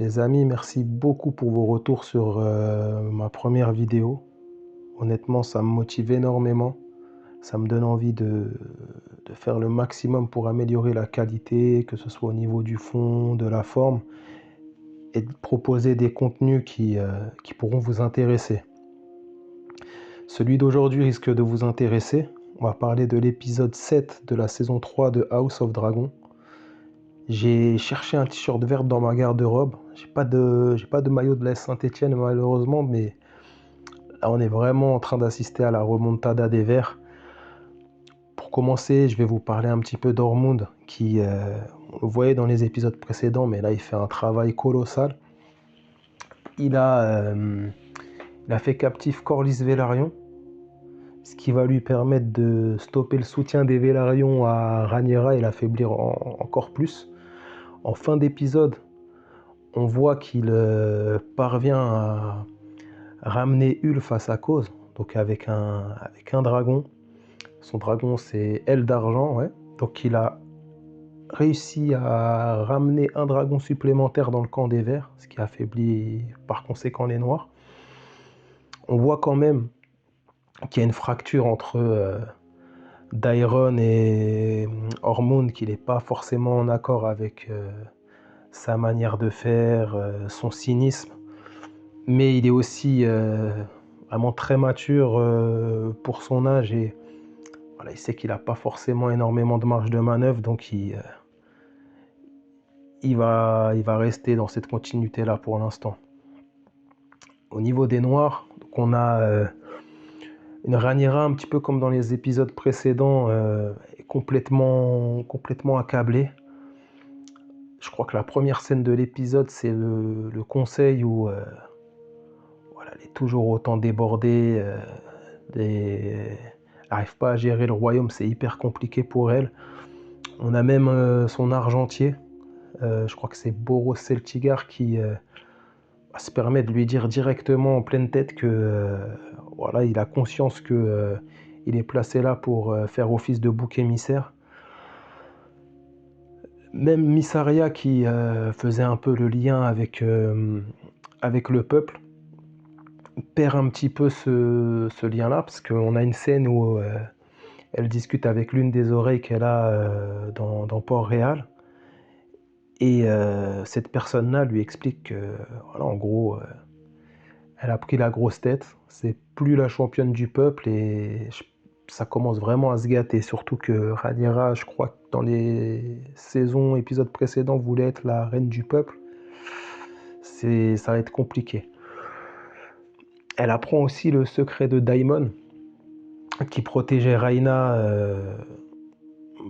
Les amis, merci beaucoup pour vos retours sur ma première vidéo. Honnêtement, ça me motive énormément. Ça me donne envie de faire le maximum pour améliorer la qualité, que ce soit au niveau du fond, de la forme, et de proposer des contenus qui pourront vous intéresser. Celui d'aujourd'hui risque de vous intéresser. On va parler de l'épisode 7 de la saison 3 de House of Dragon. J'ai cherché un t-shirt vert dans ma garde-robe. J'ai pas de maillot de la Saint-Étienne malheureusement, mais là on est vraiment en train d'assister à la remontada des Verts. Pour commencer, je vais vous parler un petit peu d'Ormund, qui, on le voyait dans les épisodes précédents, mais là il fait un travail colossal. Il a fait captif Corlys Velaryon, ce qui va lui permettre de stopper le soutien des Velaryon à Rhaenyra et l'affaiblir encore plus. En fin d'épisode, on voit qu'il parvient à ramener Ulf à sa cause, donc avec un dragon. Son dragon, c'est Aile d'Argent, ouais. Donc il a réussi à ramener un dragon supplémentaire dans le camp des Verts, ce qui affaiblit par conséquent les Noirs. On voit quand même qu'il y a une fracture entre Daeron et Ormund, qu'il n'est pas forcément en accord avec sa manière de faire, son cynisme. Mais il est aussi vraiment très mature pour son âge et voilà, il sait qu'il n'a pas forcément énormément de marge de manœuvre, donc il va rester dans cette continuité-là pour l'instant. Au niveau des Noirs, donc on a une Rhaenyra un petit peu comme dans les épisodes précédents, complètement accablée. Je crois que la première scène de l'épisode, c'est le conseil où voilà, elle est toujours autant débordée. Elle n'arrive pas à gérer le royaume, c'est hyper compliqué pour elle. On a même son argentier, je crois que c'est Boros Celtigar qui se permet de lui dire directement en pleine tête que voilà, il a conscience que il est placé là pour faire office de bouc émissaire. Même Mysaria qui faisait un peu le lien avec le peuple perd un petit peu ce lien-là, parce qu'on a une scène où elle discute avec l'une des oreilles qu'elle a dans Port-Réal. Et cette personne-là lui explique que, voilà, en gros, elle a pris la grosse tête, c'est plus la championne du peuple et ça commence vraiment à se gâter. Surtout que Rhaenyra, je crois que dans les épisodes précédents, voulait être la reine du peuple. Ça va être compliqué. Elle apprend aussi le secret de Daemon, qui protégeait Rhaena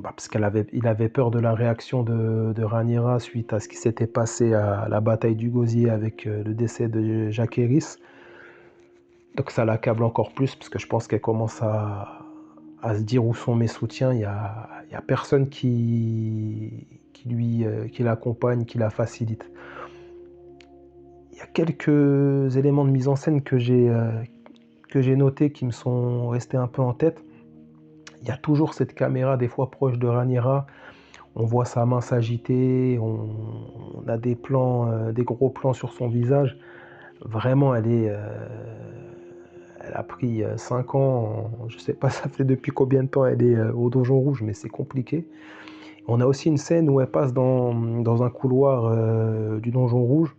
parce qu'il avait peur de la réaction de Rhaenyra suite à ce qui s'était passé à la bataille du Gosier avec le décès de Jaehaerys. Donc ça l'accable encore plus parce que je pense qu'elle commence à se dire où sont mes soutiens. Il y a personne qui l'accompagne, qui la facilite. Il y a quelques éléments de mise en scène que j'ai notés qui me sont restés un peu en tête. Il y a toujours cette caméra des fois proche de Rhaenyra. On voit sa main s'agiter, on a des plans, des gros plans sur son visage. Vraiment, elle a pris 5 ans, je sais pas ça fait depuis combien de temps elle est au Donjon Rouge, mais c'est compliqué. On a aussi une scène où elle passe dans un couloir du Donjon Rouge.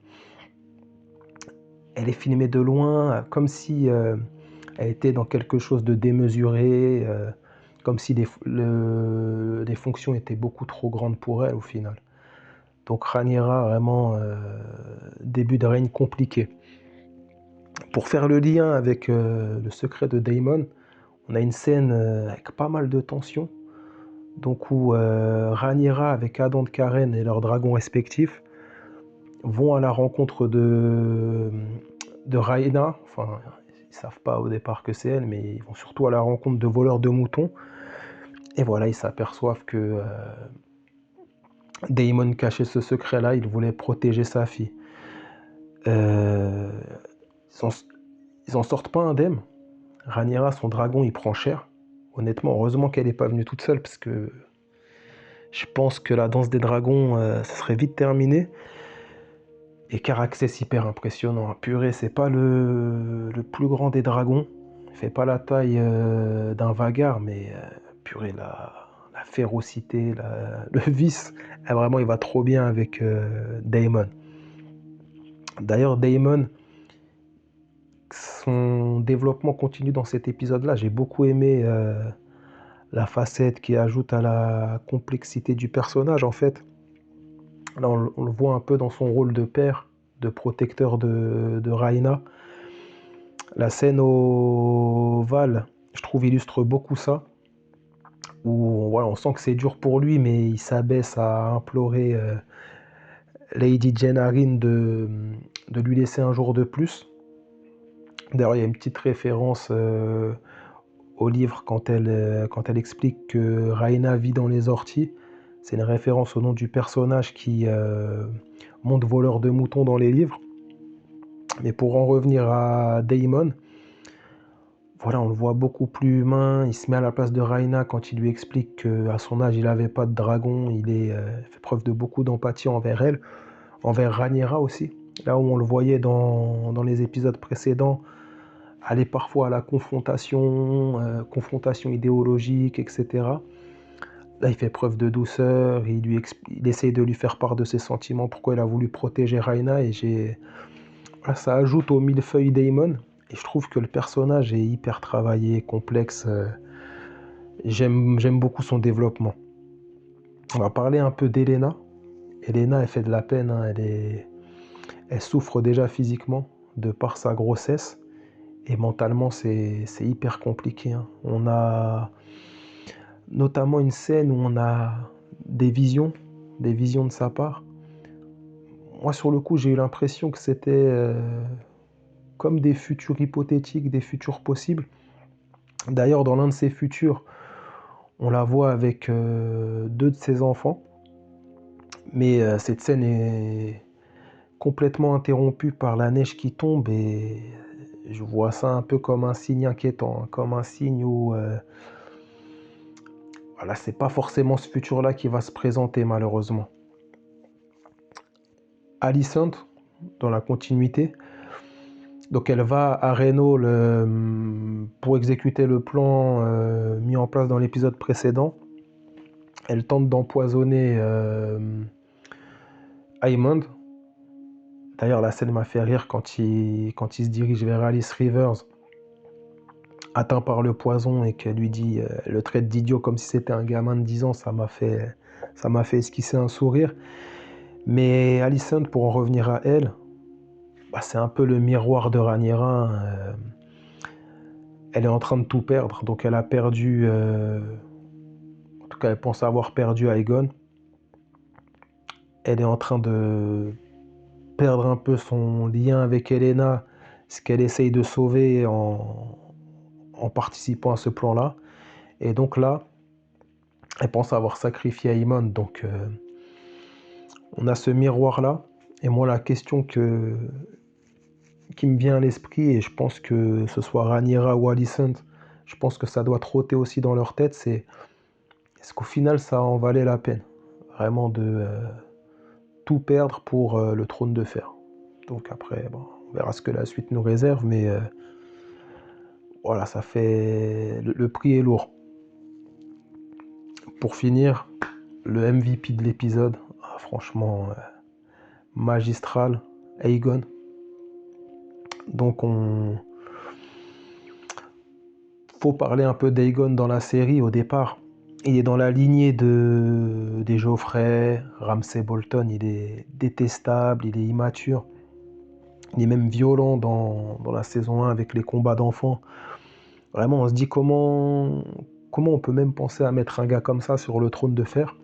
Elle est filmée de loin, comme si elle était dans quelque chose de démesuré, comme si les fonctions étaient beaucoup trop grandes pour elle au final. Donc Rhaenyra, vraiment, début de règne compliqué. Pour faire le lien avec le secret de Daemon, on a une scène avec pas mal de tension, donc où Rhaenyra avec Adan de Karen et leurs dragons respectifs vont à la rencontre de Rhaena. Enfin, ils savent pas au départ que c'est elle, mais ils vont surtout à la rencontre de voleurs de moutons. Et voilà, ils s'aperçoivent que Daemon cachait ce secret-là, il voulait protéger sa fille. Ils en sortent pas indemnes. Rhaenyra, son dragon, il prend cher. Honnêtement, heureusement qu'elle n'est pas venue toute seule, parce que je pense que la danse des dragons, ça serait vite terminé. Et Caraxès hyper impressionnant. Purée, c'est pas le plus grand des dragons. Il fait pas la taille d'un Vhagar, mais purée, la férocité, le vice, vraiment, il va trop bien avec Daemon. D'ailleurs, Daemon, son développement continue dans cet épisode-là. J'ai beaucoup aimé la facette qui ajoute à la complexité du personnage, en fait. Là, on le voit un peu dans son rôle de père, de protecteur de Rhaena. La scène au Val, je trouve, illustre beaucoup ça. Où voilà, on sent que c'est dur pour lui, mais il s'abaisse à implorer Lady Jennarine de lui laisser un jour de plus. D'ailleurs, il y a une petite référence au livre quand elle explique que Rhaena vit dans les orties. C'est une référence au nom du personnage qui monte voleur de moutons dans les livres. Mais pour en revenir à Daemon, voilà, on le voit beaucoup plus humain. Il se met à la place de Rhaena quand il lui explique qu'à son âge, il n'avait pas de dragon. Il fait preuve de beaucoup d'empathie envers elle, envers Rhaenyra aussi. Là où on le voyait dans les épisodes précédents, aller parfois à la confrontation idéologique, etc. Là, il fait preuve de douceur, il essaye de lui faire part de ses sentiments, pourquoi il a voulu protéger Rhaena, et voilà, ça ajoute au millefeuille Daemon, et je trouve que le personnage est hyper travaillé, complexe, j'aime beaucoup son développement. On va parler un peu d'Elena. Elena, elle fait de la peine, hein, elle souffre déjà physiquement de par sa grossesse, et mentalement, c'est hyper compliqué, hein. On a notamment une scène où on a des visions de sa part. Moi, sur le coup, j'ai eu l'impression que c'était comme des futurs hypothétiques, des futurs possibles. D'ailleurs, dans l'un de ces futurs, on la voit avec deux de ses enfants. Mais cette scène est complètement interrompue par la neige qui tombe et je vois ça un peu comme un signe inquiétant, hein, comme un signe où voilà, c'est pas forcément ce futur-là qui va se présenter malheureusement. Alicent, dans la continuité, donc elle va à Reno pour exécuter le plan mis en place dans l'épisode précédent. Elle tente d'empoisonner Aemond. D'ailleurs, la scène m'a fait rire quand il se dirige vers Alice Rivers, atteint par le poison, et qu'elle lui dit, le traite d'idiot comme si c'était un gamin de 10 ans. Ça m'a fait esquisser un sourire. Mais Alicent, pour en revenir à elle, bah, c'est un peu le miroir de Rhaenyra. Elle est en train de tout perdre, donc elle a perdu, en tout cas elle pense avoir perdu Aegon. Elle est en train de perdre un peu son lien avec Elena, ce qu'elle essaye de sauver en participant à ce plan-là. Et donc là, elle pense avoir sacrifié Aemon, donc on a ce miroir-là. Et moi, la question qui me vient à l'esprit, et je pense que ce soit Rhaenyra ou Alicent, je pense que ça doit trotter aussi dans leur tête, c'est est-ce qu'au final ça en valait la peine vraiment de tout perdre pour le trône de fer. Donc après, bon, on verra ce que la suite nous réserve, mais voilà, ça fait... Le prix est lourd. Pour finir, le MVP de l'épisode, franchement, magistral, Aegon. Donc faut parler un peu d'Aegon dans la série au départ. Il est dans la lignée des Joffrey, Ramsay Bolton, il est détestable, il est immature. Il est même violent dans la saison 1 avec les combats d'enfants. Vraiment, on se dit comment on peut même penser à mettre un gars comme ça sur le trône de fer.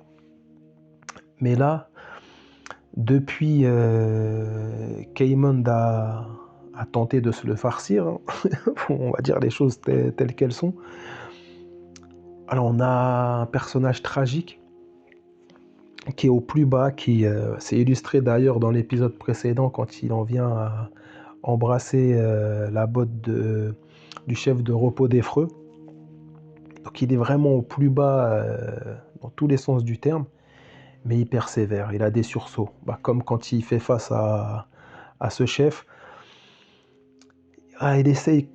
Mais là, depuis qu'Aemond a tenté de se le farcir, hein, on va dire les choses telles qu'elles sont. Alors on a un personnage tragique qui est au plus bas, qui s'est illustré d'ailleurs dans l'épisode précédent quand il en vient à embrasser la botte du chef de repos des Freux. Donc il est vraiment au plus bas dans tous les sens du terme, mais il persévère, il a des sursauts. Bah, comme quand il fait face à à ce chef. Ah, il essaye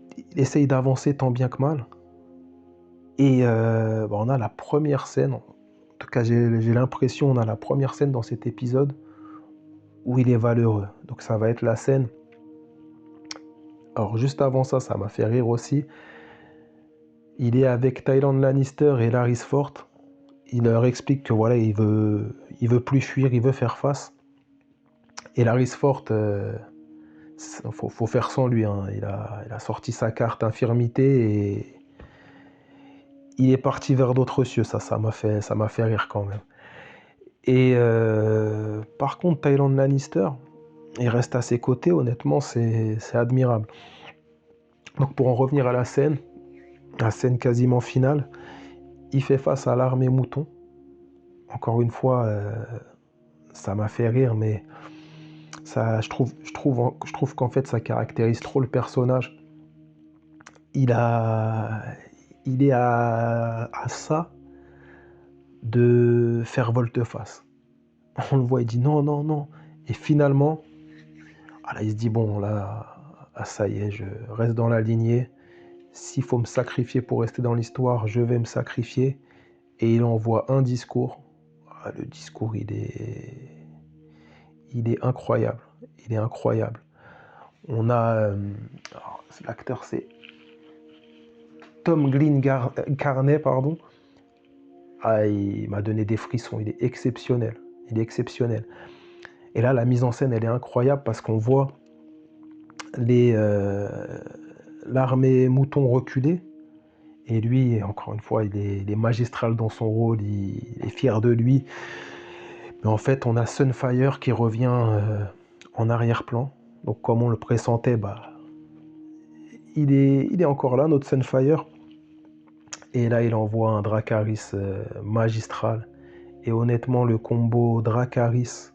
d'avancer tant bien que mal. Et on a la première scène, en tout cas j'ai l'impression, on a la première scène dans cet épisode où il est valeureux. Donc ça va être la scène. Alors juste avant ça, ça m'a fait rire aussi. Il est avec Tyrion Lannister et Larys Fort. Il leur explique que voilà, il veut plus fuir, il veut faire face. Et Larys Fort, faut faire sans lui, hein. Il a sorti sa carte infirmité et il est parti vers d'autres cieux. Ça m'a fait rire quand même. Et par contre, Tyrion Lannister, il reste à ses côtés. Honnêtement, c'est admirable. Donc pour en revenir à la scène quasiment finale, il fait face à l'armée mouton. Encore une fois, ça m'a fait rire, mais ça, je trouve qu'en fait, ça caractérise trop le personnage. Il est à ça de faire volte-face. On le voit, il dit non, non, non. Et finalement, là, il se dit bon, là, ça y est, je reste dans la lignée. S'il faut me sacrifier pour rester dans l'histoire, je vais me sacrifier. Et il envoie un discours. Le discours, il est incroyable. Il est incroyable. On a... l'acteur, c'est Tom Glyn Carney, pardon. Il m'a donné des frissons. Il est exceptionnel. Il est exceptionnel. Et là, la mise en scène, elle est incroyable parce qu'on voit l'armée mouton reculer. Et lui, encore une fois, il est magistral dans son rôle. Il est fier de lui. Mais en fait, on a Sunfire qui revient en arrière-plan. Donc, comme on le pressentait, il est encore là, notre Sunfire. Et là, il envoie un Dracarys magistral. Et honnêtement, le combo Dracarys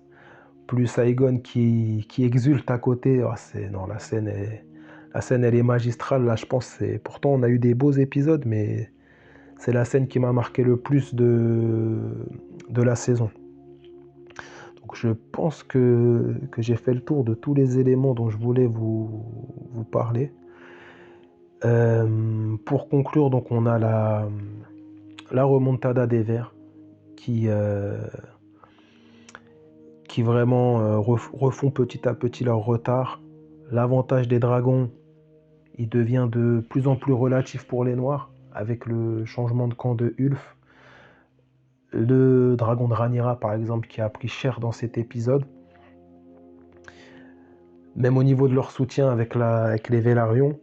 plus Aegon qui exulte à côté, non, la scène, elle est magistrale. Là, je pense, pourtant, on a eu des beaux épisodes, mais c'est la scène qui m'a marqué le plus de la saison. Donc, je pense que j'ai fait le tour de tous les éléments dont je voulais vous parler. Pour conclure, donc, on a la remontada des Verts qui vraiment refont petit à petit leur retard. L'avantage des dragons, il devient de plus en plus relatif pour les Noirs avec le changement de camp de Ulf. Le dragon de Rhaenyra, par exemple, qui a pris cher dans cet épisode. Même au niveau de leur soutien avec les Velaryon,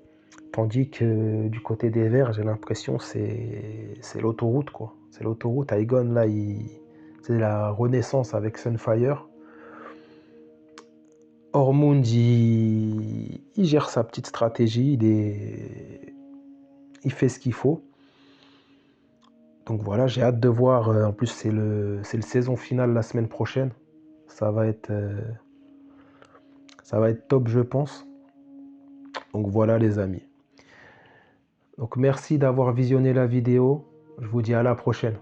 tandis que du côté des Verts, j'ai l'impression c'est l'autoroute, quoi. C'est l'autoroute. Aegon, là, c'est la renaissance avec Sunfire. Ormond, il gère sa petite stratégie, il fait ce qu'il faut. Donc voilà, j'ai hâte de voir. En plus, c'est le saison finale la semaine prochaine. Ça va être top, je pense. Donc voilà, les amis. Donc merci d'avoir visionné la vidéo. Je vous dis à la prochaine.